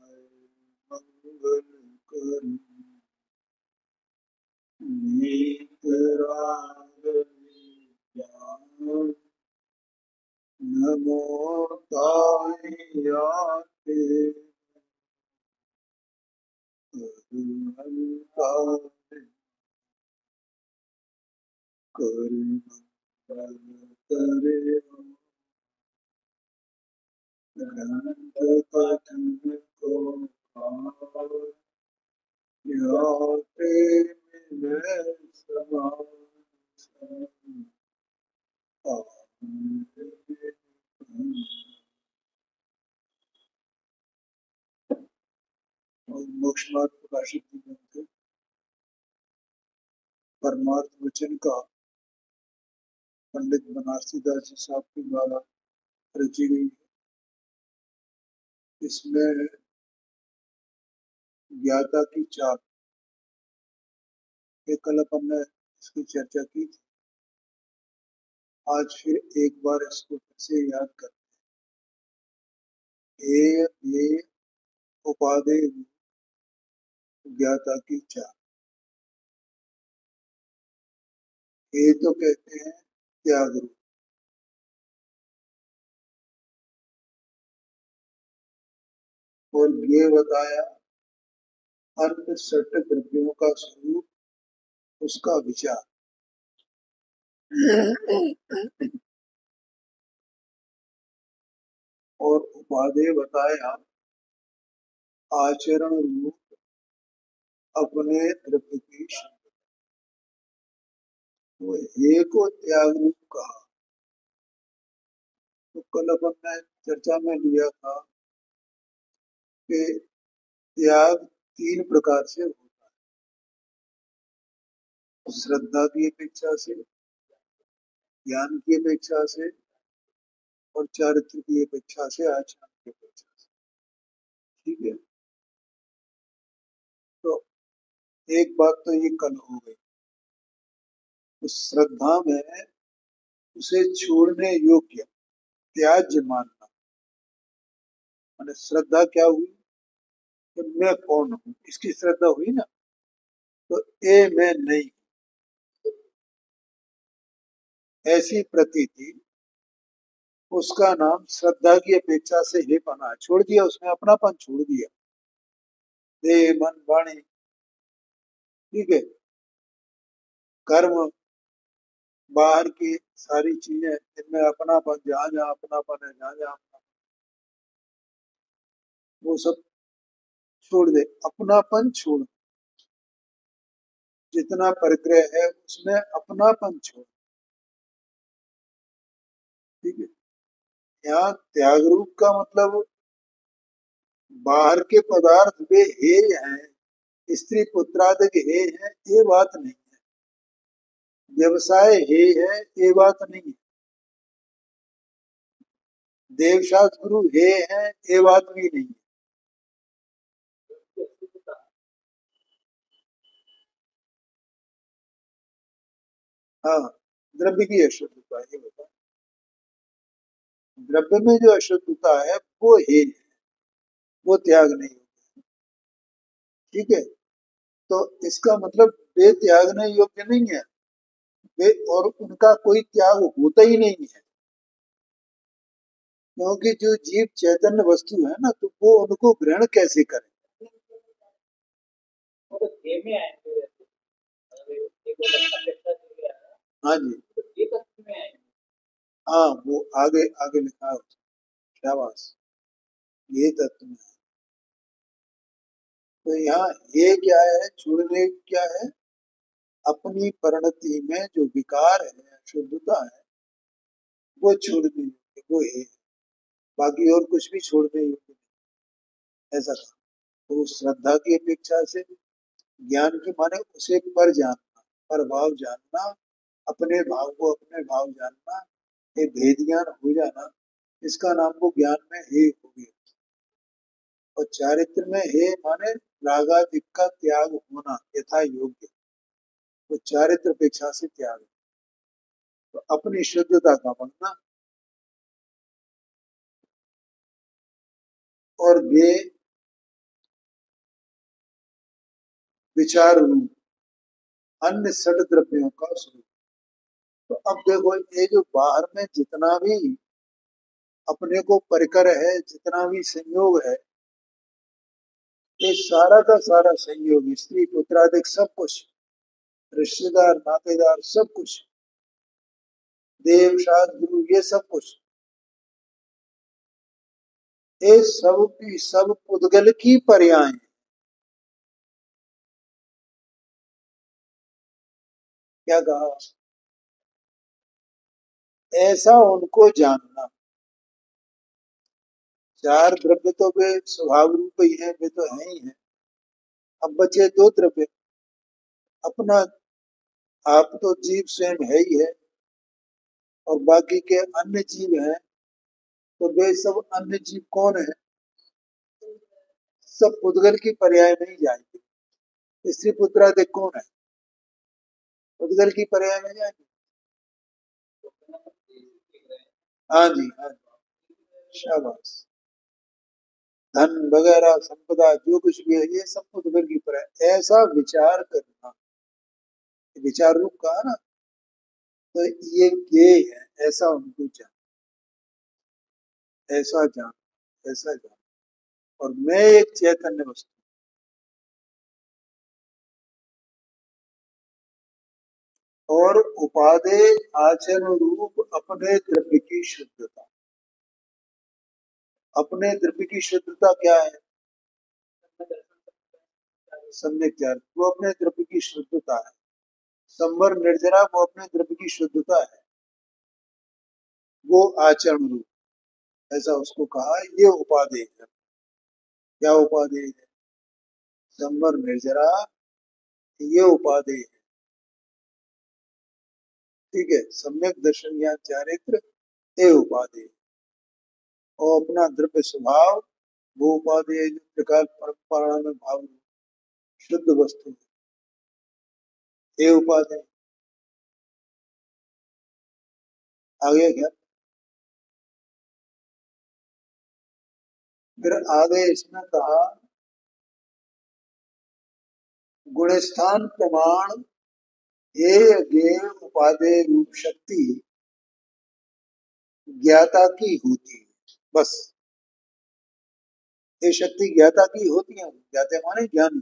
मंगल करी नीतराग विज्ञान नमो तायाते अरुणंतारे करुणा करे ग्रंथ कथन को याते मिले समान मोक्ष मार्ग प्रकाशित ग्रंथ परमार्थ वचन का पंडित बनारसी दास जी साहब के द्वारा रची गई है। इसमें ज्ञाता की चार कल अपन ने इसकी चर्चा की थी। आज फिर एक बार इसको फिर से याद करते हैं। ये उपादेय ज्ञाता की चार। ये तो कहते हैं त्याग रूप, और ये बताया अन्य सट द्रव्यों का स्वरूप, उसका विचार। और उपादेय बताया आचरण रूप अपने द्रव्य की शक्ति। तो हे को त्याग रूप कहा। तो कल अपन ने चर्चा में लिया था कि त्याग तीन प्रकार से होता है। श्रद्धा की अपेक्षा से, ज्ञान की अपेक्षा से, और चारित्र की अपेक्षा से, आचरण की अपेक्षा से। ठीक है। तो एक बात तो ये कल हो गई। उस श्रद्धा में उसे छोड़ने योग्य त्याज्य मानना। मैंने श्रद्धा क्या हुई कि मैं कौन हूं, इसकी श्रद्धा हुई ना। तो मैं नहीं, ऐसी प्रतीति, उसका नाम श्रद्धा की अपेक्षा से हे पना छोड़ दिया। उसने अपनापन छोड़ दिया, देह मन वाणी, ठीक है, कर्म, बाहर की सारी चीजें, इनमें अपनापन, जहां जहां अपनापन है, जहां जहां वो सब छोड़ दे। अपनापन छोड़, जितना परिग्रह है उसमें अपनापन छोड़। ठीक है। यहाँ त्याग रूप का मतलब बाहर के पदार्थ वे हे हैं, स्त्री पुत्रादिक हे हैं, ये बात नहीं है। व्यवसाय हे है, ये बात नहीं है। देवशास्त्र गुरु हे हैं, ये बात भी नहीं है। हाँ, द्रव्य की अशुद्धता, ये बता। द्रव्य में जो अशुद्धता है वो हे है, वो त्याग नहीं होता। ठीक है। तो इसका मतलब वे त्यागने योग्य नहीं है, वे, और उनका कोई त्याग होता ही नहीं है। क्योंकि जो जीव चैतन्य वस्तु है ना, तो वो उनको ग्रहण कैसे करे। हाँ जी, हाँ, वो आगे आगे लिखा है। शाबाश, ये तत्व में है। तो यहाँ ये क्या है, छोड़ने क्या है, अपनी परिणति में जो विकार है, शुद्धता है, वो छोड़ने योग्य, वो है। बाकी और कुछ भी छोड़ने योग्य नहीं, ऐसा था। तो श्रद्धा की अपेक्षा से, ज्ञान की माने उसे पर जानना, पर भाव जानना, अपने भाव को अपने भाव जानना, ये भेद ज्ञान हो जाना, इसका नाम वो ज्ञान में हे हो गया। और चारित्र में हे माने रागादिक का त्याग होना यथा योग्य, वो चारित्र अपेक्षा से त्याग। तो अपनी शुद्धता का बनना, और ये विचार रूप अन्य षड द्रव्यों का स्वरूप। तो अब देखो, ये जो बाहर में जितना भी अपने को परिकर है, जितना भी संयोग है, ये सारा का सारा संयोग, स्त्री पुत्रादिक सब कुछ, रिश्तेदार नातेदार सब कुछ, देव शास्त्र गुरु, ये सब कुछ, ये सब की सब पुद्गल की पर्याय। क्या कहा? ऐसा उनको जानना। चार द्रव्य तो वे स्वभाव रूप ही है, वे तो है ही है। अब बचे दो द्रव्य। अपना आप तो जीव स्वयं है ही है, और बाकी के अन्य जीव हैं, तो वे सब अन्य जीव कौन है? सब पुद्गल की पर्याय में ही जाएंगे। स्त्री पुत्रादि कौन है? पुद्गल की पर्याय में जाएंगे। हाँ जी, हाँ जी, शाबाश। धन वगैरह संपदा जो कुछ भी है, ये सब पुद्गल की पर्याय। ऐसा विचार करना, विचार रूप कहा ना, तो ये है, ऐसा उनको जान, ऐसा जान, ऐसा जान। और मैं एक चैतन्य वस्तु, और उपादेय आचरण रूप अपने द्रव्य की शुद्धता। अपने द्रव्य की शुद्धता क्या है? सम्यक ज्ञान, वो अपने द्रव्य की शुद्धता है। संवर निर्जरा, वो अपने द्रव्य की शुद्धता है, वो आचरण रूप, ऐसा उसको कहा। ये उपादेय है। क्या उपादेय है? संवर निर्जरा, ये उपादेय है। ठीक है, सम्यक दर्शन ज्ञान चारित्र, ये उपादेय। और अपना द्रव्य स्वभाव, वो उपादेय जो प्रकार परंपरा में भाव शुद्ध वस्तु, ये उपादेय। आगे क्या? फिर आगे इसमें कहा, गुणस्थान प्रमाण ये ज्ञेय उपादेय रूप शक्ति ज्ञाता की होती है। बस, ये शक्ति ज्ञाता की होती है। ज्ञाते माने ज्ञानी।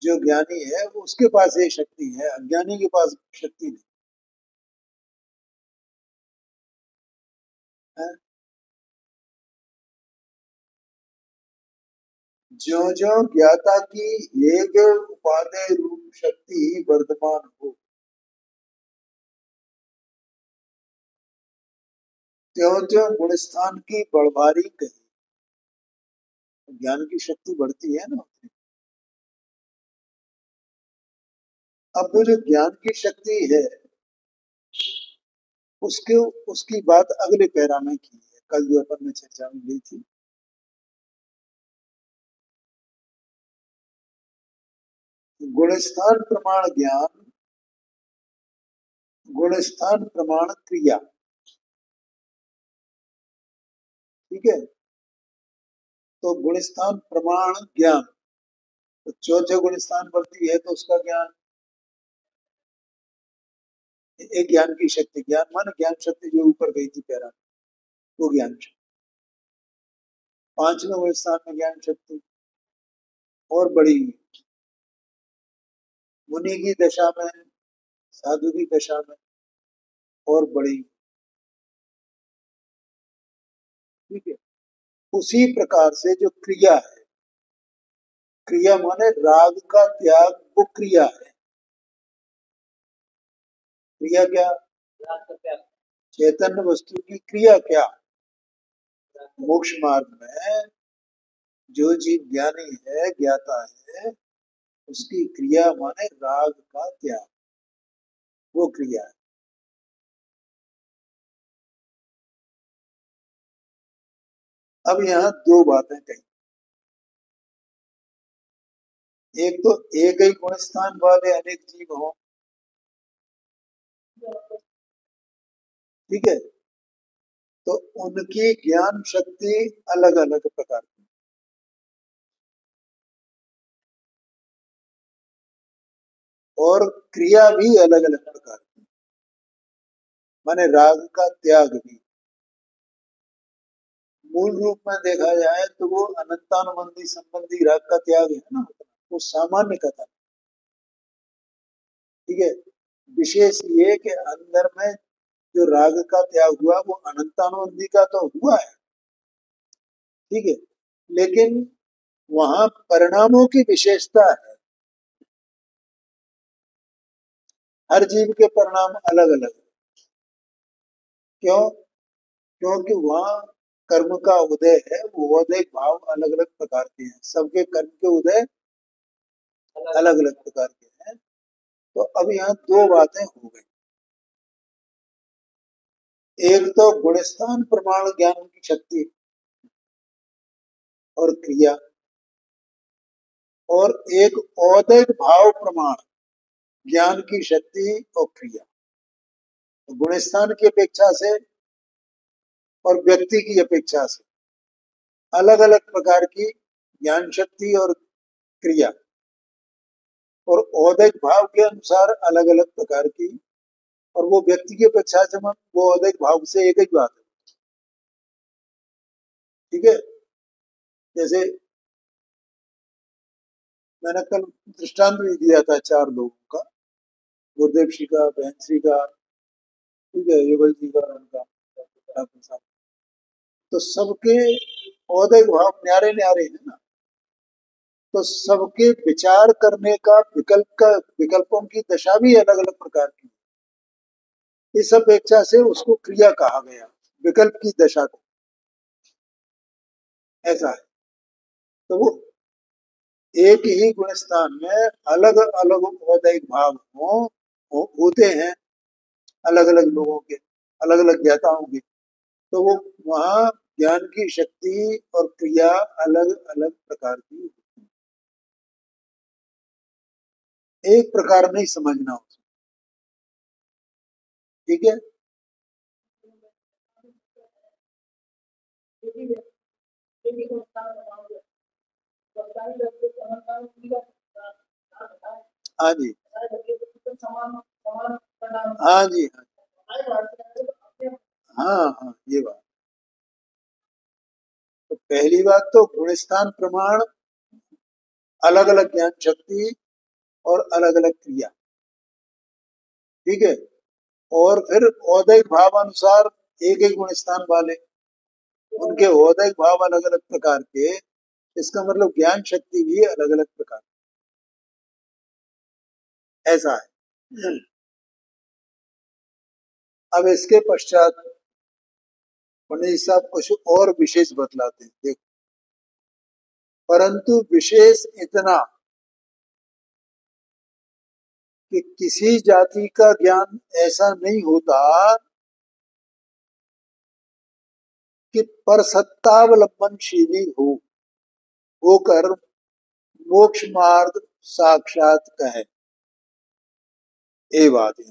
जो ज्ञानी है उसके पास ये शक्ति है, अज्ञानी के पास शक्ति नहीं है। जो जो ज्ञाता की एक उपादेय रूप शक्ति वर्तमान हो, त्यों त्यों गुणस्थान की बढ़भारी कही। ज्ञान की शक्ति बढ़ती है ना। अब वो जो ज्ञान की शक्ति है, उसके उसकी बात अगले पैरा में की है, कल जो अपन ने चर्चा में ली थी। गुणस्थान प्रमाण ज्ञान, गुणस्थान प्रमाण क्रिया। ठीक है, तो गुणस्थान प्रमाण ज्ञान, तो चौथे गुणस्थान बढ़ती है तो उसका ज्ञान, एक ज्ञान की शक्ति, ज्ञान मान ज्ञान शक्ति जो ऊपर गई थी पैरा, वो ज्ञान शक्ति। पांचवें गुणस्थान में ज्ञान शक्ति और बड़ी, मुनि की दशा में, साधु की दशा में और बड़ी। ठीक है, उसी प्रकार से जो क्रिया है, क्रिया माने राग का त्याग, वो क्रिया है। क्रिया क्या? चैतन्य वस्तु की क्रिया क्या? मोक्ष मार्ग में जो जीव ज्ञानी है, ज्ञाता है, उसकी क्रिया माने राग का त्याग, वो क्रिया है। अब यहाँ दो बातें कही। एक तो एक ही गुण स्थान वाले अनेक जीव हों, ठीक है, तो उनकी ज्ञान शक्ति अलग अलग प्रकार की। और क्रिया भी अलग अलग प्रकार की, माने राग का त्याग भी। मूल रूप में देखा जाए तो वो अनंतानुबंधी संबंधी राग का त्याग है ना, वो सामान्य कथन। ठीक है, विशेष ये कि अंदर में जो राग का त्याग हुआ वो अनंतानुबंधी का तो हुआ है, ठीक है, लेकिन वहां परिणामों की विशेषता है। हर जीव के परिणाम अलग अलग है। क्यों? क्योंकि वहां कर्म का उदय है, वो उदय भाव अलग अलग प्रकार के हैं, सबके कर्म के उदय अलग अलग प्रकार के हैं। तो अब यहाँ दो बातें हो गई, एक तो गुणस्थान प्रमाण ज्ञान की शक्ति और क्रिया, और एक औदैत भाव प्रमाण ज्ञान की शक्ति और क्रिया। तो गुणस्थान की अपेक्षा से और व्यक्ति की अपेक्षा से अलग अलग प्रकार की ज्ञान शक्ति और क्रिया, और औदैत भाव के अनुसार अलग अलग प्रकार की, और वो व्यक्ति की अपेक्षा से वो औदैत भाव से एक ही बात है। ठीक है, जैसे मैंने कल दृष्टांत भी दिया था चार लोगों का, गुरुदेव श्री का, बहन श्री का, ठीक है, युगल जी का, उनका साहब। तो सबके औदैत भाव न्यारे न्यारे है ना, तो सबके विचार करने का विकल्पों की दशा भी अलग अलग प्रकार की है। इस अपेक्षा से उसको क्रिया कहा गया, विकल्प की दशा को, ऐसा है। तो वो एक ही गुण स्थान में अलग अलग औदैहिक भाव होते हैं, अलग अलग लोगों के, अलग अलग ज्ञाताओं के। तो वो वहां ज्ञान की शक्ति और क्रिया अलग अलग प्रकार की, एक प्रकार नहीं समझना हो। ठीक है, हाँ जी, हाँ जी, हाँ हाँ, ये बात। तो पहली बात तो गुणस्थान प्रमाण अलग अलग ज्ञान शक्ति और अलग अलग क्रिया, ठीक है। और फिर औदैहिक भाव अनुसार एक एक गुण स्थान वाले, उनके औदैहिक भाव अलग अलग प्रकार के, इसका मतलब ज्ञान शक्ति भी अलग अलग प्रकार, ऐसा है। अब इसके पश्चात पंडित साहब कुछ और विशेष बतलाते हैं, देखो। परंतु विशेष इतना कि किसी जाति का ज्ञान ऐसा नहीं होता कि परसत्तावलंबनशीली होकर मोक्ष मार्ग साक्षात कहे। ये बात है,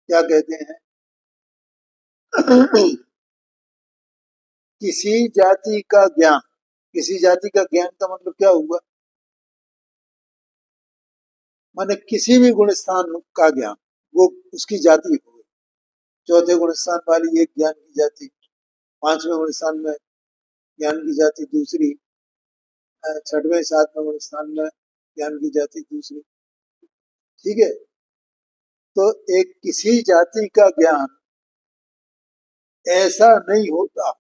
क्या कहते हैं? किसी जाति का ज्ञान, किसी जाति का ज्ञान का मतलब क्या हुआ? माने किसी भी गुण स्थान का ज्ञान, वो उसकी जाति हो गई। चौथे गुण स्थान वाली एक ज्ञान की जाति, पांचवें गुण स्थान में ज्ञान की जाति दूसरी, छठवें सातवें गुण स्थान में ज्ञान की जाति दूसरी, ठीक है। तो एक किसी जाति का ज्ञान ऐसा नहीं होता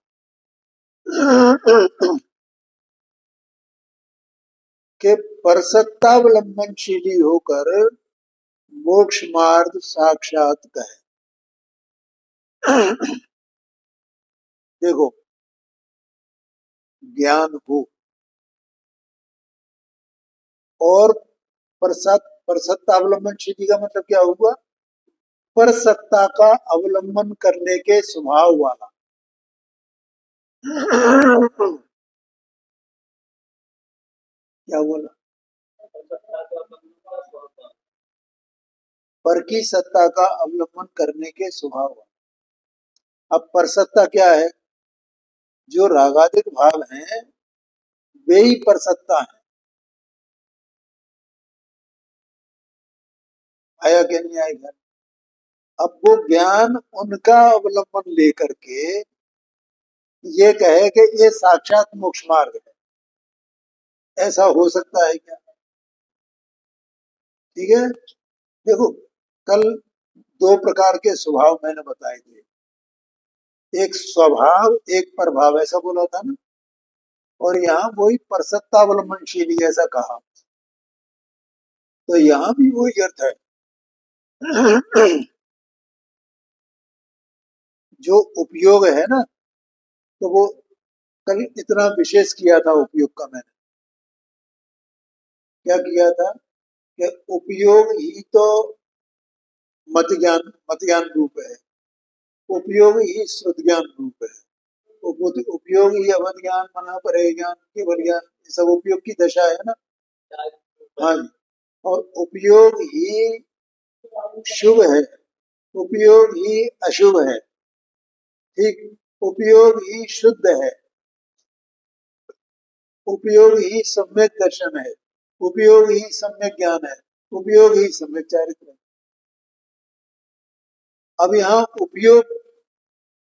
कि परसत्तावलंबनशीली होकर मोक्ष मार्ग साक्षात कहे। देखो, ज्ञान हो और परसत्तावलंबनशीली का मतलब क्या हुआ? पर सत्ता का अवलंबन करने के स्वभाव वाला। क्या बोला? पर की सत्ता का अवलंबन करने के स्वभाव वाला। अब पर सत्ता क्या है? जो रागादिक भाव हैं वे ही पर सत्ता है। आया क्या नहीं आएगा? अब वो ज्ञान उनका अवलंबन लेकर के ये कहे कि ये साक्षात मोक्ष मार्ग है, ऐसा हो सकता है क्या? ठीक है। देखो, कल दो प्रकार के स्वभाव मैंने बताए थे, एक स्वभाव एक प्रभाव, ऐसा बोला था ना। और यहाँ वही परसत्तावलंबनशील ऐसा कहा, तो यहाँ भी वही अर्थ है। जो उपयोग है ना, तो वो कल इतना विशेष किया था उपयोग का मैंने। क्या किया था कि उपयोग ही तो मत ज्ञान रूप है, उपयोग ही श्रुत ज्ञान रूप है, उपयोग ही अवध ज्ञान, मना परे ज्ञान, केवल ज्ञान, ये सब उपयोग की दशा है ना। हाँ जी। और उपयोग ही शुभ है, उपयोग ही अशुभ है, ठीक, उपयोग ही शुद्ध है, उपयोग ही सम्यक दर्शन है, उपयोग ही सम्यक ज्ञान है, उपयोग ही सम्यक चारित्र है। अब यहाँ उपयोग,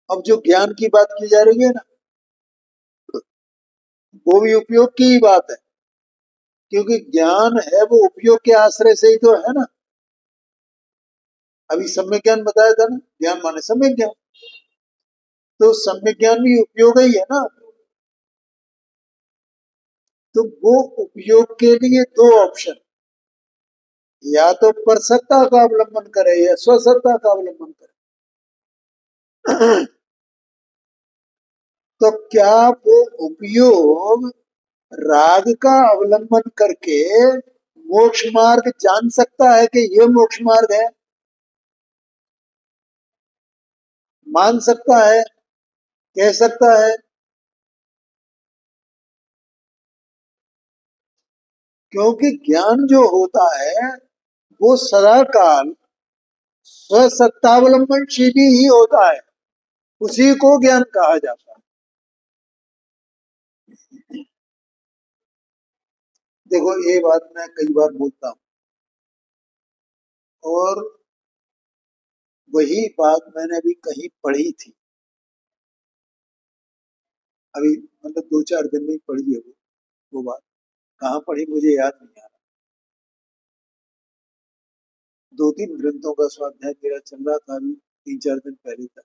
अब जो ज्ञान की बात की जा रही है ना, वो भी उपयोग की ही बात है, क्योंकि ज्ञान है वो उपयोग के आश्रय से ही तो है ना। अभी सम्यक ज्ञान बताया था ना, ज्ञान माने सम्यक ज्ञान, तो सम्यक ज्ञान भी उपयोग ही है ना। तो वो उपयोग के लिए दो ऑप्शन, या तो परसत्ता का अवलंबन करे या स्वसत्ता का अवलंबन करे। तो क्या वो उपयोग राग का अवलंबन करके मोक्ष मार्ग जान सकता है कि ये मोक्ष मार्ग है, मान सकता है, कह सकता है? क्योंकि ज्ञान जो होता है वो सदा काल स्वसत्तावलंबनशील ही होता है, उसी को ज्ञान कहा जाता है। देखो, ये बात मैं कई बार बोलता हूँ, और वही बात मैंने अभी कहीं पढ़ी थी, अभी मतलब 2-4 दिन में ही पढ़ी है वो बात। कहाँ पढ़ी मुझे याद नहीं आ रहा। 2-3 ग्रंथों का स्वाध्याय मेरा चल रहा था अभी 3-4 दिन पहले तक।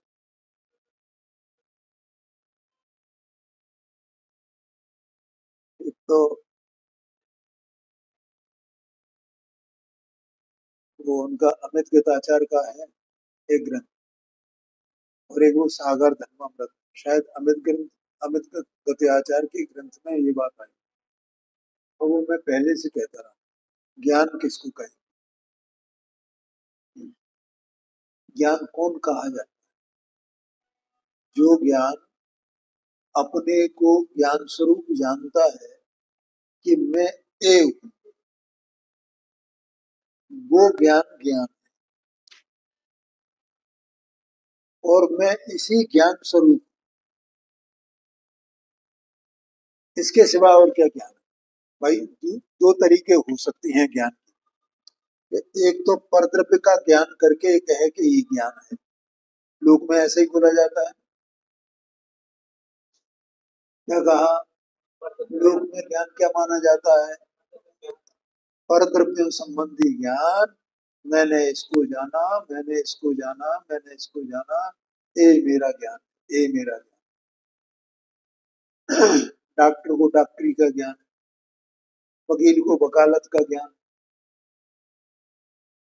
एक तो वो उनका अमित गीताचार्य का है एक ग्रंथ, और एक वो सागर धर्मामृत, शायद अमित गत्याचार्य के ग्रंथ में ये बात आई। और वो मैं पहले से कहता रहा, ज्ञान किसको कहे, ज्ञान कौन कहा जाए? जो ज्ञान अपने को ज्ञान स्वरूप जानता है कि मैं ए हूं, वो ज्ञान ज्ञान, और मैं इसी ज्ञान स्वरूप, इसके सिवा और क्या ज्ञान है? भाई दो तरीके हो सकते हैं ज्ञान के, एक तो परद्रव्य का ज्ञान करके कहे कि ये ज्ञान है, लोक में ऐसे ही बोला जाता है। क्या कहा? लोक में ज्ञान क्या माना जाता है? परद्रव्य संबंधी ज्ञान, मैंने इसको जाना, मैंने इसको जाना, मैंने इसको जाना, ये मेरा ज्ञान, ये मेरा ज्ञान। डॉक्टर को डॉक्टरी का ज्ञान, वकील को वकालत का ज्ञान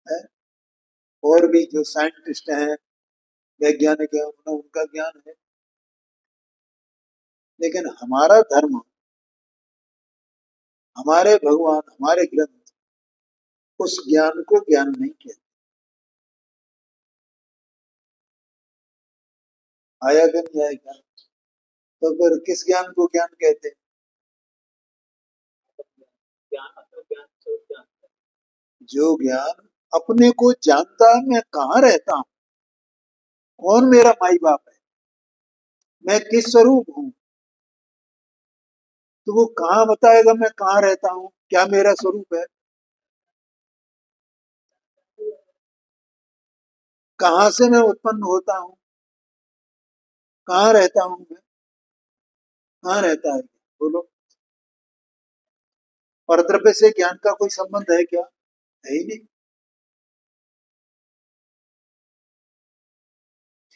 है, और भी जो साइंटिस्ट हैं, वैज्ञानिक है, उनका ज्ञान है। लेकिन हमारा धर्म, हमारे भगवान, हमारे ग्रंथ उस ज्ञान को ज्ञान नहीं कहते। आया कि नहीं आएगा? तो फिर किस ज्ञान को ज्ञान कहते हैं? जो ज्ञान अपने को जानता है, मैं कहाँ रहता हूँ, कौन मेरा माई बाप है, मैं किस स्वरूप हूँ, तो वो कहाँ बताएगा मैं कहाँ रहता हूँ, क्या मेरा स्वरूप है? कहाँ से मैं उत्पन्न होता हूँ, कहाँ रहता हूँ मैं, कहाँ रहता है, बोलो। परद्रव्य से ज्ञान का कोई संबंध है क्या? है ही नहीं।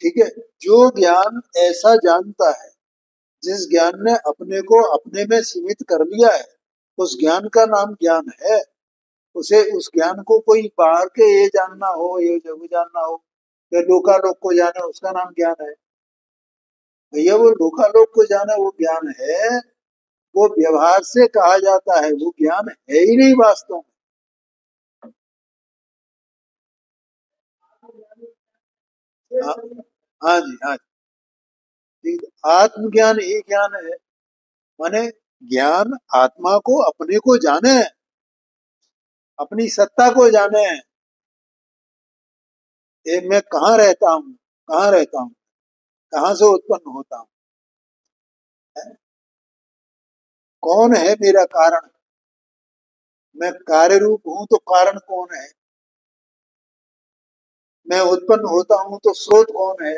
ठीक है, जो ज्ञान ऐसा जानता है, जिस ज्ञान ने अपने को अपने में सीमित कर लिया है, उस ज्ञान का नाम ज्ञान है। उसे, उस ज्ञान को कोई बाहर के ये जानना हो, ये वो जानना हो, या लोकालोक को जाने, उसका नाम ज्ञान है? भैया वो लोकालोक को जाना वो ज्ञान है, वो व्यवहार से कहा जाता है, वो ज्ञान है ही नहीं वास्तव में। हाँ, हाँ जी, हाँ जी। आत्मज्ञान ही ज्ञान है। माने ज्ञान आत्मा को, अपने को जाने, अपनी सत्ता को जाने। ये मैं कहाँ रहता हूँ, कहाँ रहता हूँ, कहाँ से उत्पन्न होता हूँ, कौन है मेरा कारण। मैं कार्य रूप हूँ तो कारण कौन है? मैं उत्पन्न होता हूँ तो स्रोत कौन है?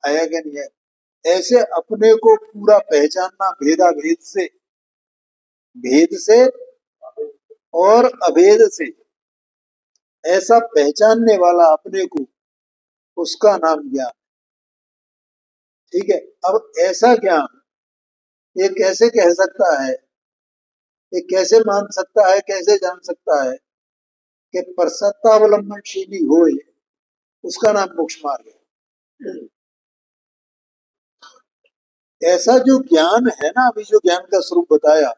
आया क्या नहीं है? ऐसे अपने को पूरा पहचानना, भेदा भेद से, भेद से और अभेद से, ऐसा पहचानने वाला अपने को, उसका नाम ज्ञान। ठीक है। अब ऐसा ज्ञान ये कैसे कह सकता है, ये कैसे मान सकता है, कैसे जान सकता है कि परसत्तावलंबनशीली होए, उसका नाम मोक्ष मार्ग है। ऐसा जो ज्ञान है ना, अभी जो ज्ञान का स्वरूप बताया,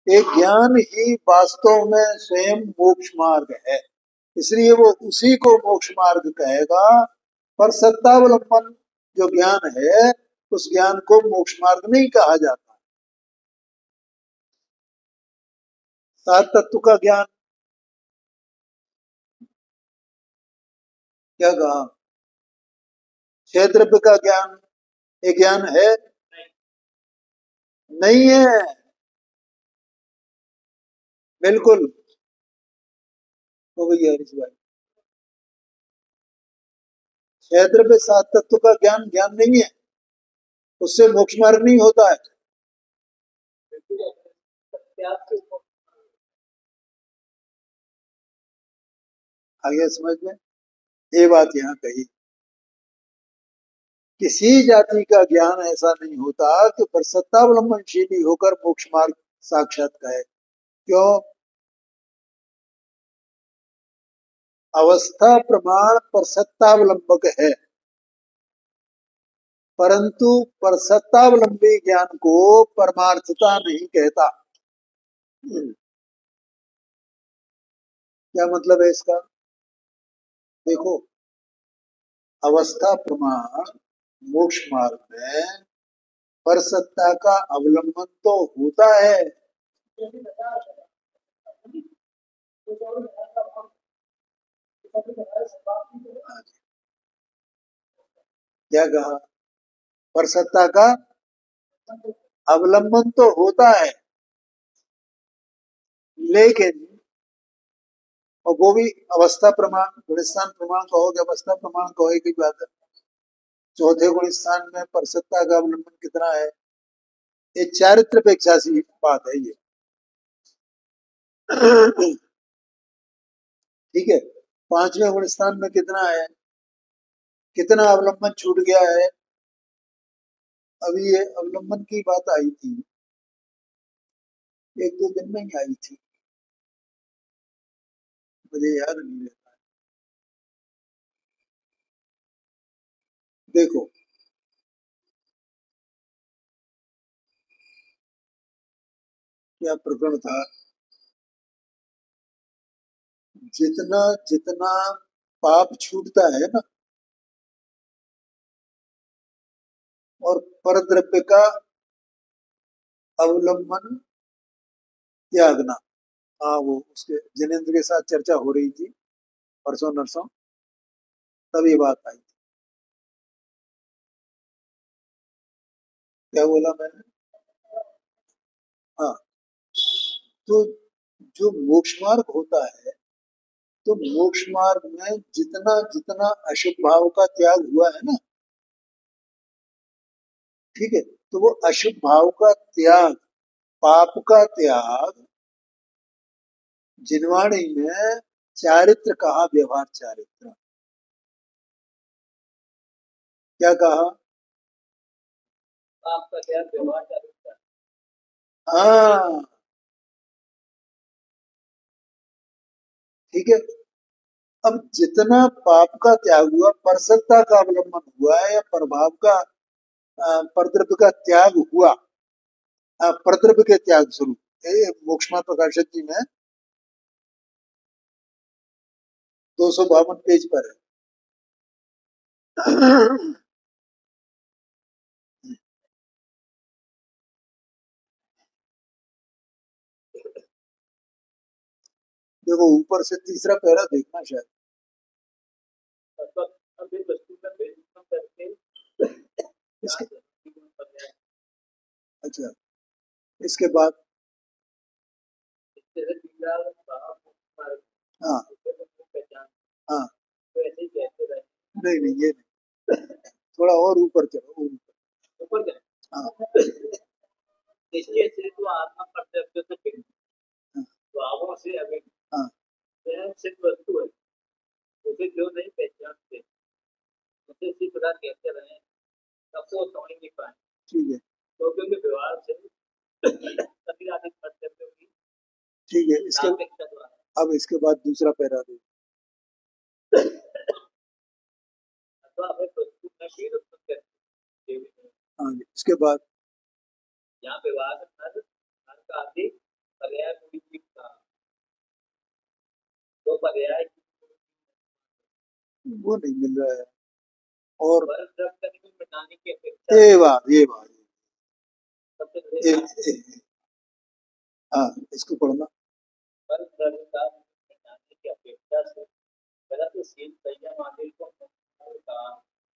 ये ज्ञान ही वास्तव में स्वयं मोक्ष मार्ग है। इसलिए वो उसी को मोक्ष मार्ग कहेगा। पर सत्तावलंबन जो ज्ञान है, उस ज्ञान को मोक्ष मार्ग नहीं कहा जाता। सात तत्व का ज्ञान क्या कहा? छह द्रव्य का ज्ञान, ये ज्ञान है? नहीं है, बिल्कुल। हो गई है हरीश भाई। छह द्रव्य सात तत्व का ज्ञान ज्ञान नहीं है, उससे मोक्ष मार्ग नहीं होता है। आगे समझ में, ये बात यहाँ कही। किसी जाति का ज्ञान ऐसा नहीं होता कि परसत्तावलंबनशीली होकर मोक्ष मार्ग साक्षात कहे। क्यों? अवस्था प्रमाण परसत्तावलंबक है, परंतु परसत्तावलंबी ज्ञान को परमार्थता नहीं कहता। क्या मतलब है इसका? देखो, अवस्था प्रमाण मोक्ष मार्ग में परसत्ता का अवलंबन तो होता है। क्या कहा? परसत्ता का अवलंबन तो होता है, लेकिन, और वो भी अवस्था प्रमाण, गुणस्थान प्रमाण कहोगे, अवस्था प्रमाण कहोगे की बात है। चौथे गुणस्थान में परसत्ता का अवलंबन कितना है? ये चारित्र पेक्षा सी बात है ये। ठीक है। पांचवें गुणस्थान में कितना है, कितना अवलंबन छूट गया है? अभी ये अवलंबन की बात आई थी, एक दो दिन में ही आई थी, मुझे याद नहीं रहता। देखो, क्या प्रकरण था, जितना जितना पाप छूटता है ना, और परद्रव्य का अवलंबन त्यागना। हाँ, वो उसके जिनेन्द्र के साथ चर्चा हो रही थी परसों नरसों, तब ये बात आई। क्या बोला मैंने? हाँ, तो जो मोक्ष मार्ग होता है, तो मोक्ष मार्ग में जितना जितना अशुभ भाव का त्याग हुआ है ना, ठीक है, तो वो अशुभ भाव का त्याग, पाप का त्याग, जिनवाणी में चारित्र कहा, व्यवहार चारित्र। क्या कहा? पाप का त्याग, व्यवहार चारित्र। हाँ, ठीक है। अब जितना पाप का त्याग हुआ, परसत्ता का अवलंबन हुआ है, या प्रभाव का, परद्रव्य का त्याग हुआ, परद्रव्य के त्याग स्वरूप, मोक्षमा प्रकाशक जी में 252 पेज पर है। देखो ऊपर से तीसरा पैरा देखना शायद। इसके, अच्छा, इसके बाद हाँ हाँ, नहीं नहीं ये नहीं, थोड़ा और ऊपर चलो, ऊपर जाए। हाँ इसके से तो आत्मा प्रत्यक्ष से भिन्न, हाँ भावों से अभिन्न, हाँ, यह सिर्फ वस्तु है, उसे जो नहीं पहचानते, उसे इसी प्रकार कहते रहे, तब तो समझ नहीं पाए। ठीक है, तो क्योंकि व्यवहार से सभी आदि प्रत्यक्ष की ठीक है। इसके सापेक्षता द्वारा अब इसके बाद दूसरा पैरा दे। अथवा हमें वस्तु में भेद उत्पन्न करते हैं। हाँ जी, इसके बाद यहाँ व्यवहार हर का आदि पर्याय पूरी चीज का, दो पर्याय वो नहीं मिल रहा है। और वर्ग द्रव का निमित्त मिटाने की अपेक्षा ये बात, ये बात, सबसे ये, बड़े हाँ, इसको पढ़ना। वर्ग द्रव का निमित्त मिटाने की अपेक्षा से गलत शील संयम आदि को कहा,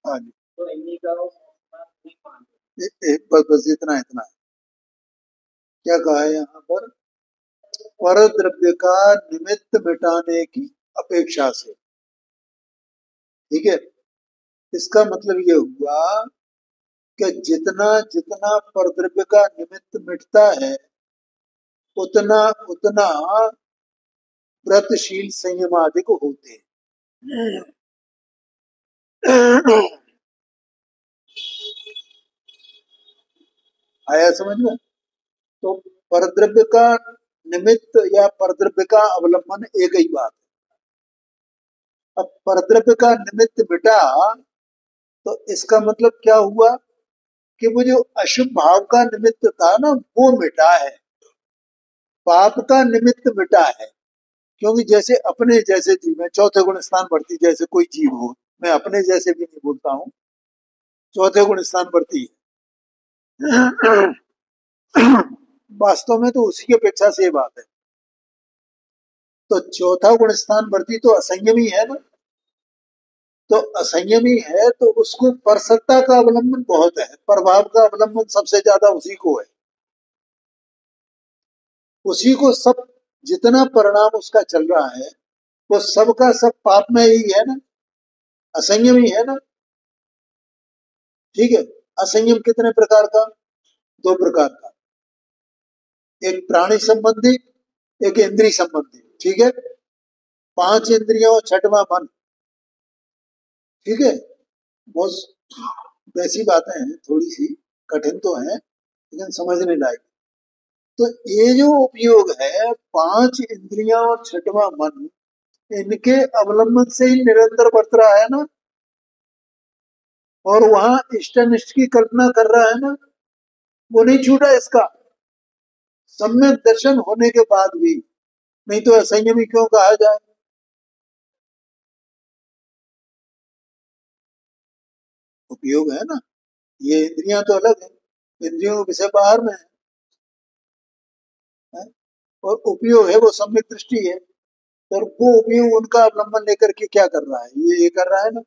हाँ जी, तो इन्हीं का नहीं मानते। बस इतना इतना है। क्या कहा है यहाँ पर? पर द्रव्य का निमित्त मिटाने की अपेक्षा से, ठीक है। इसका मतलब ये हुआ कि जितना जितना परद्रव्य का निमित्त मिटता है, उतना उतना व्रतशील संयमादिक होते हैं। आया समझ में? तो परद्रव्य का निमित्त या परद्रव्य का अवलंबन एक ही बात है। अब परद्रव्य का निमित्त मिटा, तो इसका मतलब क्या हुआ कि वो जो अशुभ भाव का निमित्त था ना, वो मिटा है, पाप का निमित्त मिटा है। क्योंकि जैसे अपने जैसे जीव में चौथे गुण स्थान बढ़ती, जैसे कोई जीव हो, मैं अपने जैसे भी नहीं बोलता हूँ, चौथे गुण स्थान बढ़ती है। वास्तव में तो उसी की अपेक्षा से ये बात है। तो चौथा गुण स्थान बढ़ती तो असंयमी है ना, तो असंयमी है तो उसको परसत्ता का अवलंबन बहुत है, प्रभाव का अवलंबन सबसे ज्यादा उसी को है। उसी को सब, जितना परिणाम उसका चल रहा है वो सबका सब पाप में ही है ना, असंयमी है ना, ठीक है। असंयम कितने प्रकार का? दो प्रकार का, एक प्राणी संबंधी, एक इंद्रिय संबंधी, ठीक है। पांच इंद्रियों, छठवां मन, ठीक है। बहुत वैसी बातें हैं, थोड़ी सी कठिन तो है लेकिन समझने लायक। तो ये जो उपयोग है, पांच इंद्रियां और छठवां मन, इनके अवलंबन से ही निरंतर बरत रहा है ना, और वहां इष्ट अनिष्ट की कल्पना कर रहा है ना, वो नहीं छूटा इसका, सम्यक दर्शन होने के बाद भी। नहीं तो असंयमी क्यों कहा जाए? उपयोग है ना, ये इंद्रियां तो अलग है, इंद्रियों के विषय बाहर में है, और उपयोग है वो सम्यक दृष्टि है। और वो उपयोग उनका अवलंबन लेकर के क्या कर रहा है? ये कर रहा है ना।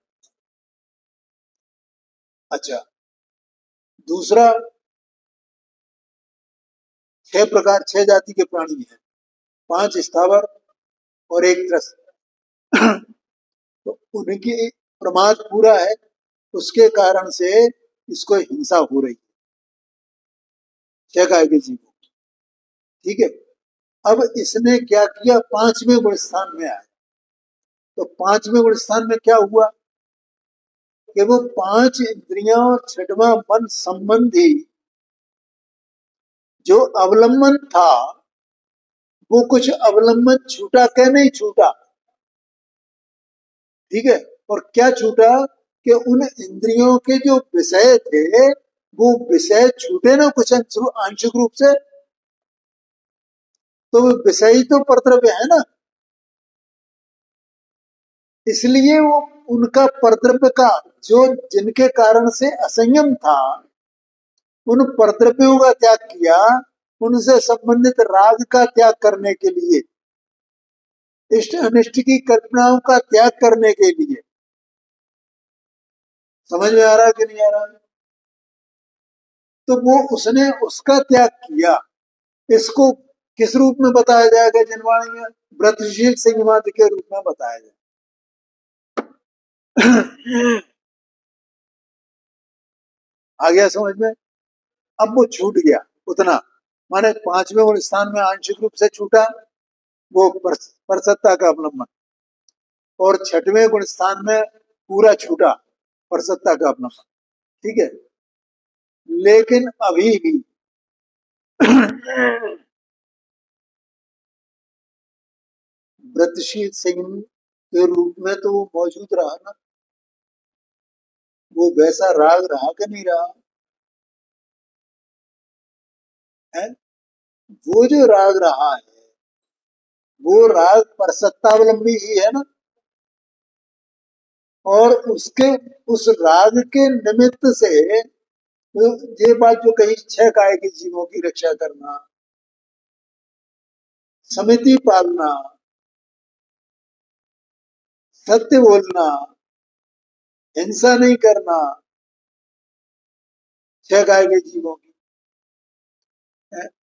अच्छा, दूसरा, छह प्रकार, छह जाति के प्राणी हैं, पांच स्थावर और एक त्रस्त, तो उनकी प्रमाद पूरा है, उसके कारण से इसको हिंसा हो रही है क्या के जीवों की। ठीक है, अब इसने क्या किया, 5वें गुण स्थान में आया। तो 5वें गुण स्थान में क्या हुआ कि वो 5 इंद्रियां और 6वां मन संबंधी जो अवलंबन था, वो कुछ अवलंबन छूटा क्या, नहीं छूटा। ठीक है, और क्या छूटा कि उन इंद्रियों के जो विषय थे, वो विषय छूटे ना कुछ आंशिक रूप से। तो वो विषय तो परद्रव्य है ना, इसलिए वो उनका परद्रव्य का जो जिनके कारण से असंयम था, उन परद्रव्यों का त्याग किया, उनसे संबंधित राग का त्याग करने के लिए, इष्ट अनिष्ट की कल्पनाओं का त्याग करने के लिए। समझ में आ रहा कि नहीं आ रहा? तो वो उसने उसका त्याग किया। इसको किस रूप में बताया जाएगा जनवाणी में? व्रतशील संयमाद के रूप में बताया जाएगा। आ गया समझ में? अब वो छूट गया उतना, माने 5वें गुण स्थान में आंशिक रूप से छूटा वो परसत्ता का अवलंबन, और 6वें गुण स्थान में पूरा छूटा परसत्ता का अवलंबन। ठीक है, लेकिन अभी भी व्रतशील संयम के रूप में तो वो मौजूद रहा ना, वो वैसा राग रहा कि नहीं रहा है? वो जो राग रहा है, वो राग परसत्तावलंबी ही है ना, और उसके उस राग के निमित्त से तो ये बात जो कही, 6 काय के जीवों की रक्षा करना, समिति पालना, सत्य बोलना, हिंसा नहीं करना, 6 काय के जीवों की,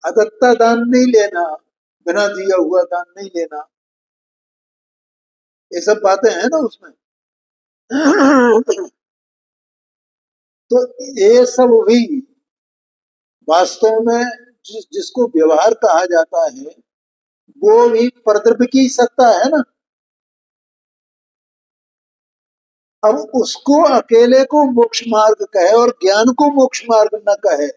अदत्ता दान नहीं लेना, बिना दिया हुआ दान नहीं लेना, ये सब बातें हैं ना उसमें। तो ये सब भी वास्तव में जिसको व्यवहार कहा जाता है, वो भी परद्रव्य की सत्ता है ना। अब उसको अकेले को मोक्ष मार्ग कहे और ज्ञान को मोक्ष मार्ग न कहे,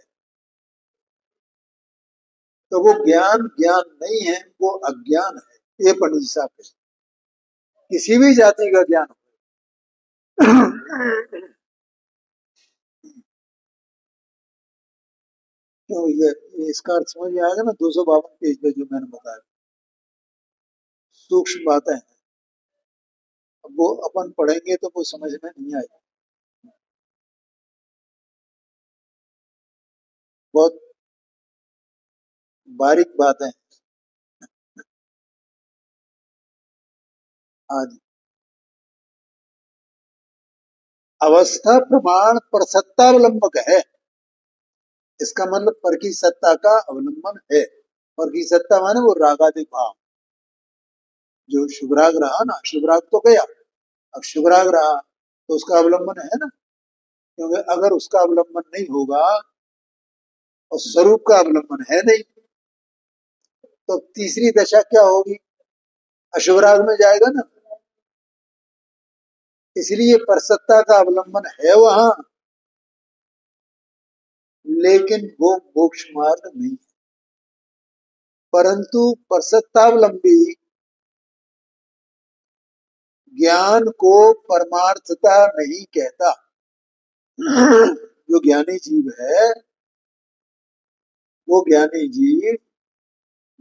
तो वो ज्ञान ज्ञान नहीं है, वो अज्ञान है। ये पंडित जी साहब कहते, किसी भी जाति का ज्ञान क्यों, ये इसका अर्थ समझ में आएगा ना? 252 पेज पे जो मैंने बताया, सूक्ष्म बातें हैं, अब वो अपन पढ़ेंगे तो वो समझ में नहीं आएगा, बहुत बारीक बातें हैं। आज अवस्था प्रमाण पर सत्तावलंबक है, इसका मतलब पर की सत्ता का अवलंबन है। पर की सत्ता माने वो रागादिक भाव, जो शुभराग रहा ना, शुभराग तो गया, अब शुभराग रहा तो उसका अवलंबन है ना, क्योंकि अगर उसका अवलंबन नहीं होगा और स्वरूप का अवलंबन है नहीं, तो तीसरी दशा क्या होगी? अशुभराग में जाएगा ना। इसलिए परसत्ता का अवलंबन है वहां, लेकिन वो मोक्ष मार्ग नहीं है। परंतु परसत्तावलंबी ज्ञान को परमार्थता नहीं कहता। जो ज्ञानी जीव है, वो ज्ञानी जीव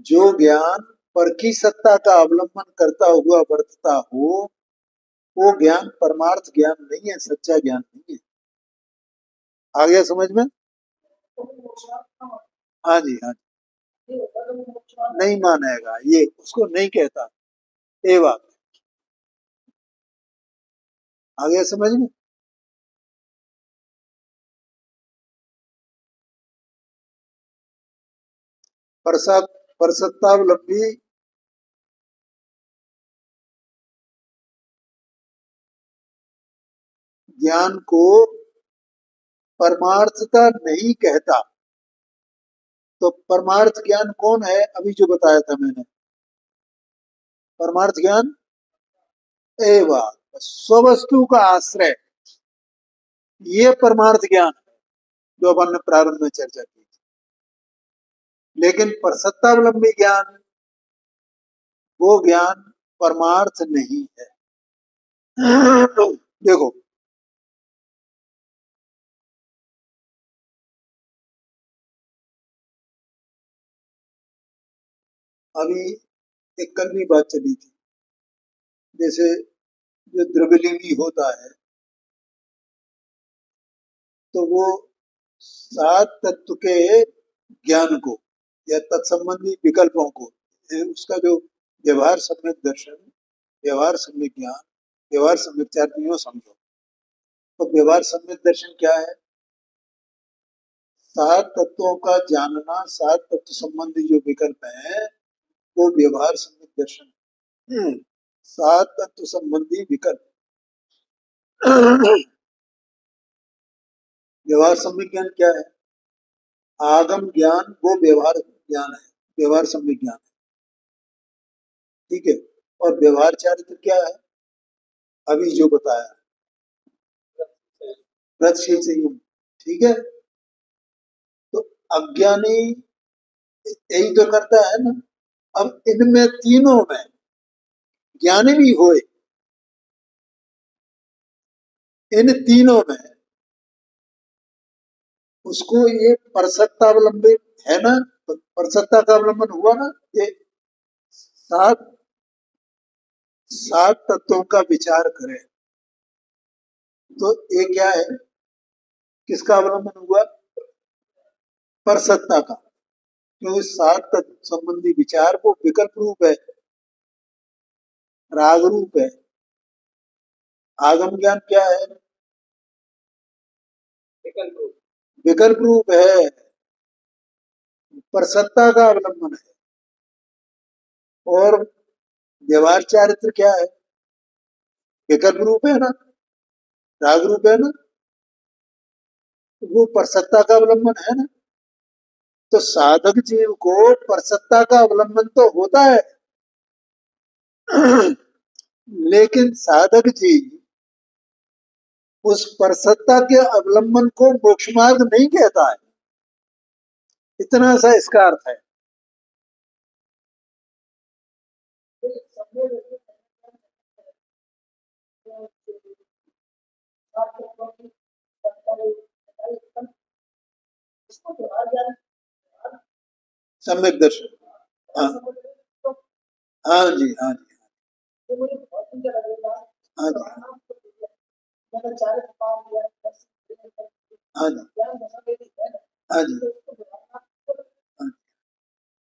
जो ज्ञान पर की सत्ता का अवलंबन करता हुआ वर्तता हो, वो ज्ञान परमार्थ ज्ञान नहीं है, सच्चा ज्ञान नहीं है। आ गया समझ में? हाँ जी, हाँ जी, नहीं मानेगा, ये उसको नहीं कहता, ये बात। आ गया समझ में? परसत्तावलंबी ज्ञान को परमार्थता नहीं कहता। तो परमार्थ ज्ञान कौन है? अभी जो बताया था मैंने, परमार्थ ज्ञान एवं स्ववस्तु का आश्रय, ये परमार्थ ज्ञान है जो अपन ने प्रारंभ में चर्चा की। लेकिन परसत्तावलंबी ज्ञान, वो ज्ञान परमार्थ नहीं है। देखो, अभी एक कल भी बात चली थी, जैसे जो द्रव्यलिंगी होता है तो वो सात तत्व के ज्ञान को या तत्संबंधी विकल्पों को, उसका जो व्यवहार सम्यक दर्शन, व्यवहार सम्यक ज्ञान, व्यवहार सम्यक चार तीनों समझो। तो व्यवहार सम्यक दर्शन क्या है? सात तत्वों का जानना, सात तत्व संबंधी जो विकल्प है वो व्यवहार सम्यक दर्शन है। सात तत्व संबंधी विकल्प व्यवहार सम्यक ज्ञान क्या है? आगम ज्ञान वो व्यवहार ज्ञान है, व्यवहार सम्यक ज्ञान है, ठीक है। और व्यवहार चारित्र क्या है? अभी जो बताया, व्रतशील संयम, ठीक है। तो अज्ञानी यही तो करता है ना। अब इनमें तीनों में ज्ञानी भी होए, इन तीनों में उसको ये परसत्ता अवलंबित है ना, परसत्ता का अवलंबन हुआ ना। ये सात सात तत्वों का विचार करें तो ये क्या है? किसका अवलंबन हुआ? परसत्ता का। क्योंकि सात तत्व संबंधी विचार वो विकल्प रूप है, राग रूप है। आगम ज्ञान क्या है? विकल्प रूप है, परसत्ता का अवलंबन है। और व्यवहार चारित्र क्या है? विकल्प रूप है ना, राग रूप है ना, वो परसत्ता का अवलंबन है ना। तो साधक जीव को परसत्ता का अवलंबन तो होता है, लेकिन साधक जीव उस परसत्ता के अवलंबन को मोक्ष मार्ग नहीं कहता है। इतना सा इसका अर्थ है। सम्यक दर्शन, हाँ हाँ जी, हाँ जी, हाँ जी, हाँ जी, हाँ जी, हाँ।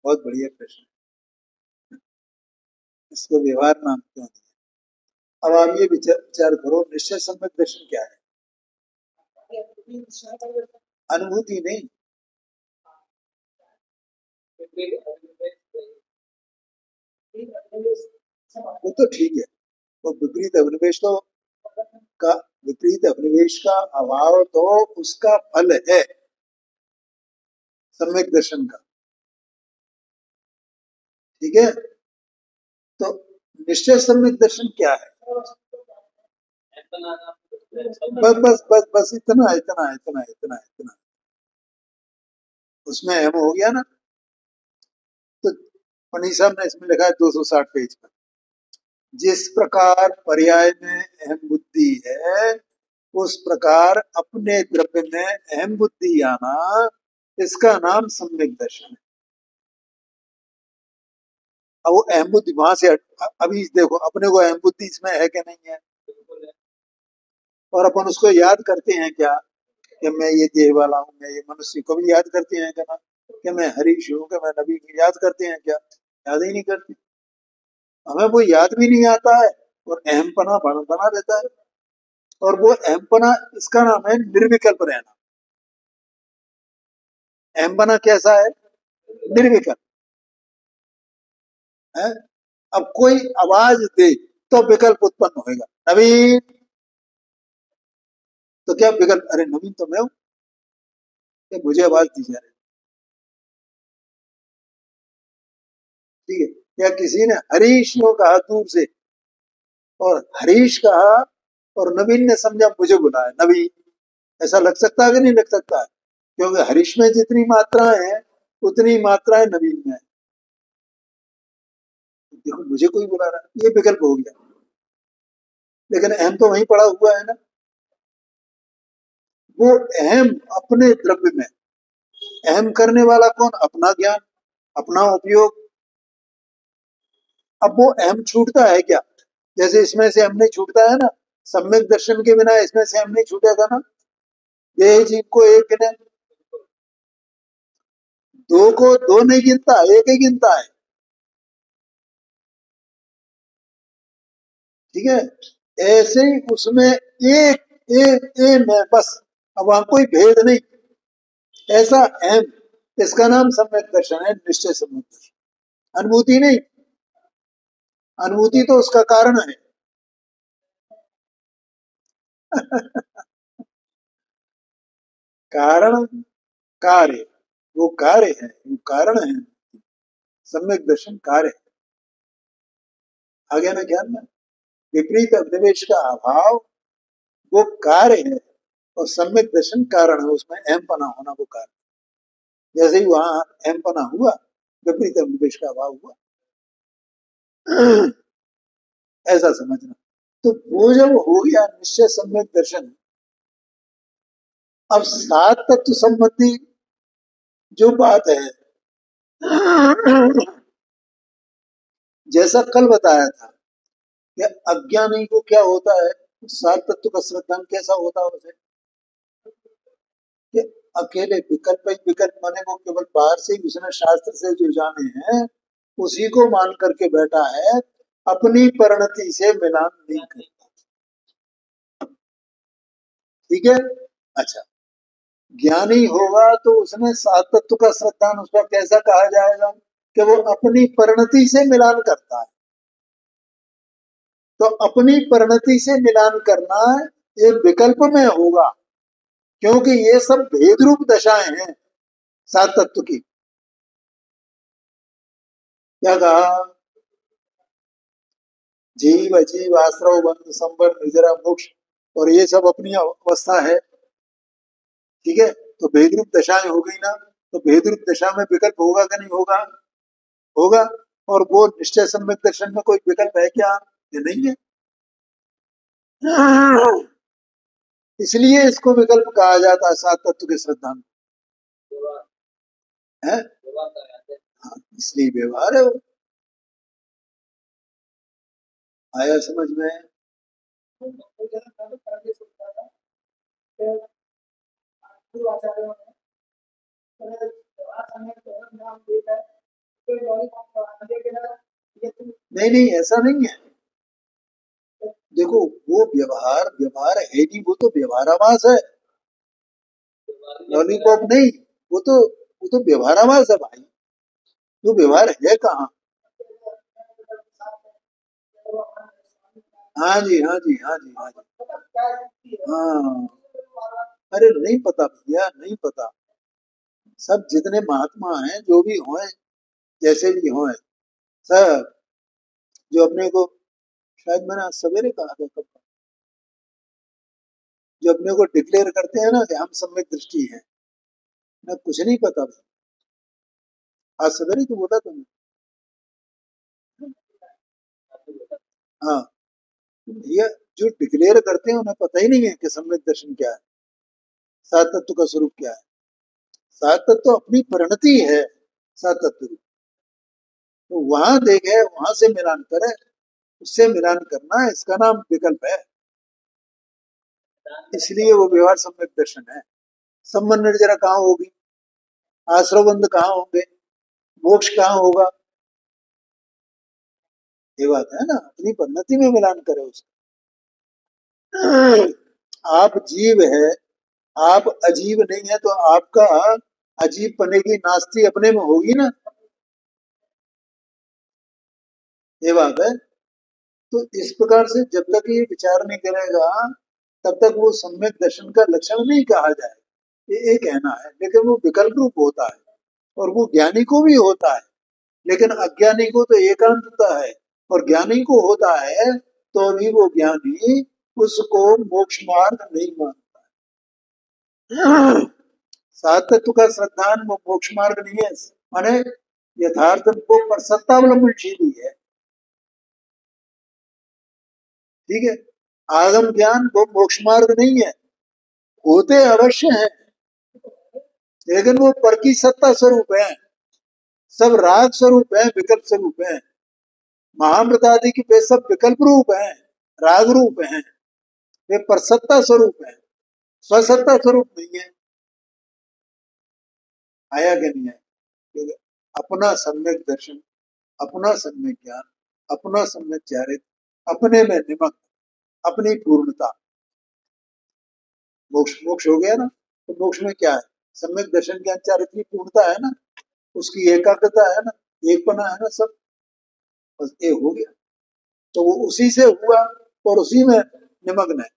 बहुत बढ़िया प्रश्न। इसको व्यवहार नाम क्यों दिया? अब आप ये विचार करो, निश्चय सम्यक दर्शन क्या है? अनुभूति नहीं। वो तो ठीक है, वो विपरीत अभिनिवेश तो का, विपरीत अभिनिवेश का अभाव तो उसका फल है सम्यक दर्शन का, ठीक है। तो निश्चय सम्यक दर्शन क्या है? बस बस बस बस इतना इतना इतना इतना इतना, उसमें अहम हो गया ना। तो पनी साहब ने इसमें लिखा है 260 पेज पर, जिस प्रकार पर्याय में अहम बुद्धि है उस प्रकार अपने द्रव्य में अहम बुद्धि आना, इसका नाम सम्यक दर्शन है। अब वो अहम बुद्धि वहां से अभी देखो, अपने को अहम बुद्धि इसमें है कि नहीं है? और अपन उसको याद करते हैं क्या कि मैं ये देह वाला हूँ, मैं ये मनुष्य, को भी याद करते हैं क्या? कि मैं हरीश हूँ, कि मैं नबी, याद करते हैं क्या? याद ही नहीं करते। हमें वो याद भी नहीं आता है और अहमपना बना रहता है। और वो अहमपना, इसका नाम है निर्विकल्प रहना। अहमपना कैसा है? निर्विकल्प है। अब कोई आवाज दे तो विकल्प उत्पन्न होगा, नवीन, तो क्या विकल्प, अरे नवीन तो मैं हूं, क्या मुझे आवाज दी जा रही, ठीक है। या किसी ने हरीश को कहा दूर से, और हरीश कहा और नवीन ने समझा मुझे बुलाया नवीन, ऐसा लग सकता है कि नहीं लग सकता है? क्योंकि हरीश में जितनी मात्राएं हैं उतनी मात्राएं नवीन में है। देखो मुझे कोई बुला रहा है, ये विकल्प हो गया, लेकिन अहम तो वहीं पड़ा हुआ है ना। वो अहम अपने द्रव्य में, अहम करने वाला कौन? अपना ज्ञान, अपना उपयोग। अब वो अहम छूटता है क्या? जैसे इसमें से हम नहीं छूटता है ना, सम्यक दर्शन के बिना इसमें से हम नहीं छूटेगा ना। देह जीव को एक गिने, दो को दो नहीं गिनता, एक ही गिनता है, ठीक है। ऐसे ही उसमें एक में बस, अब वहां कोई भेद नहीं, ऐसा अहम, इसका नाम सम्यक दर्शन है, निश्चय सम्यक दर्शन। अनुभूति नहीं, अनुभूति तो उसका कारण है। कारण कार्य, वो कार्य है, वो कारण है, सम्यक दर्शन कार्य है। आ गया ना ध्यान में? विपरीत अभिनिवेश का अभाव वो कार्य है, और सम्यक दर्शन कारण है, उसमें अहम पना होना वो कार्य। जैसे ही वहां अहम पना हुआ, विपरीत अभिनिवेश का अभाव हुआ, ऐसा समझना। तो वो जब हो गया निश्चय सम्यक दर्शन, अब सात तत्व संबंधी जो बात है, जैसा कल बताया था कि अज्ञानी को क्या होता है, सात तत्व का श्रद्धान कैसा होता है उसे, कि अकेले विकल्प ही विकल्प माने वो केवल बाहर से ही उसने शास्त्र से जो जाने हैं उसी को मान करके बैठा है, अपनी परिणति से मिलान नहीं करता, ठीक है। अच्छा, ज्ञानी होगा तो उसने सात तत्व का श्रद्धान उसका कैसा कहा जाएगा, कि वो अपनी परिणति से मिलान करता है। तो अपनी परिणति से मिलान करना ये विकल्प में होगा, क्योंकि ये सब भेद रूप दशाएं हैं सात तत्व की। क्या कहा? जीव अजीव आश्रव बंध संबर निजरा मोक्ष, और ये सब अपनी अवस्था है, ठीक है। तो भेद रूप दशाएं हो गई ना, तो भेद रूप दशा में विकल्प होगा कि नहीं होगा? होगा। और वो निश्चय सम्यक दर्शन में कोई विकल्प है क्या? ये नहीं है। इसलिए इसको विकल्प कहा जाता है सात तत्व के श्रद्धान है, हाँ, इसलिए व्यवहार है वो। आया समझ में? नहीं नहीं, ऐसा नहीं है। देखो वो व्यवहार व्यवहार है नहीं, वो तो व्यवहाराभास है, लॉलीपॉप नहीं। वो तो व्यवहाराभास है भाई, वो व्यवहार है कहाँ? हाँ जी, हाँ जी, हाँ जी, हाँ जी, हाँ। अरे नहीं पता भैया, नहीं पता। सब जितने महात्मा हैं जो भी हों, जैसे भी हों, सब जो अपने को, शायद मैंने आज सवेरे कहा था कब, जो अपने को डिक्लेयर करते हैं ना कि हम सम्यक दृष्टि है, ना कुछ नहीं पता। आज सवेरे तो बोला था मैं। हाँ, भैया जो डिक्लेयर करते हैं उन्हें पता ही नहीं है कि सम्यक दर्शन क्या है, सात तत्व का स्वरूप क्या है। सात तत्व अपनी परिणति है, सात तत्व की। तो वहां देखे, वहां से मिलान करे, उससे मिलान करना, इसका नाम विकल्प है। इसलिए वो व्यवहार सम्यक दर्शन है। संबंध निर्जरा कहाँ होगी, आश्रवबंध कहाँ होंगे, मोक्ष कहाँ होगा? ये बात है ना, अपनी परिणति में मिलान करे उसका। आप जीव है, आप अजीब नहीं है, तो आपका अजीब पने की नास्ती अपने में होगी ना, ये बात है। तो इस प्रकार से जब तक ये विचार नहीं करेगा तब तक वो सम्यक दर्शन का लक्षण नहीं कहा जाए, ये कहना है। लेकिन वो विकल्प रूप होता है और वो ज्ञानी को भी होता है, लेकिन अज्ञानी को तो एकांतता है, और ज्ञानी को होता है तो भी वो ज्ञानी उसको मोक्ष मार्ग नहीं मानता है। सात तत्व का श्रद्धान वो मोक्ष मार्ग नहीं है, माने यथार्थ वो पर सत्तावलंबनशील है। ठीक है, आगम ज्ञान वो मोक्ष मार्ग नहीं है, होते अवश्य हैं, लेकिन वो पर की सत्ता स्वरूप है, सब राग स्वरूप है, विकल्प स्वरूप है। महामृत आदि की वे सब विकल्प रूप हैं, राग रूप हैं, वे पर सत्ता स्वरूप है, स्वसत्ता स्वरूप नहीं है। आया कि नहीं है? अपना सम्यक दर्शन, अपना सम्यक ज्ञान, अपना सम्यक चारित्र, अपने में निमक, अपनी पूर्णता, मोक्ष मोक्ष हो गया ना। तो मोक्ष में क्या है? सम्यक दर्शन ज्ञान चारित्र की पूर्णता है ना, उसकी एकाग्रता है ना, एकपना है ना, सब बस ये हो गया। तो वो उसी से हुआ और उसी में निमग्न है,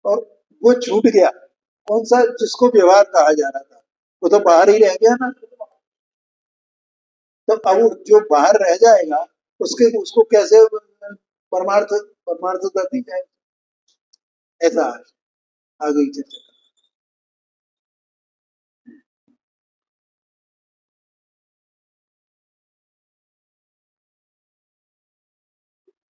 और वो छूट गया। कौन सा? जिसको व्यवहार कहा जा रहा था वो तो बाहर ही रह गया ना। तो अब जो बाहर रह जाएगा उसके उसको कैसे परमार्थता दी जाए? ऐसा है। आ गई चर्चा।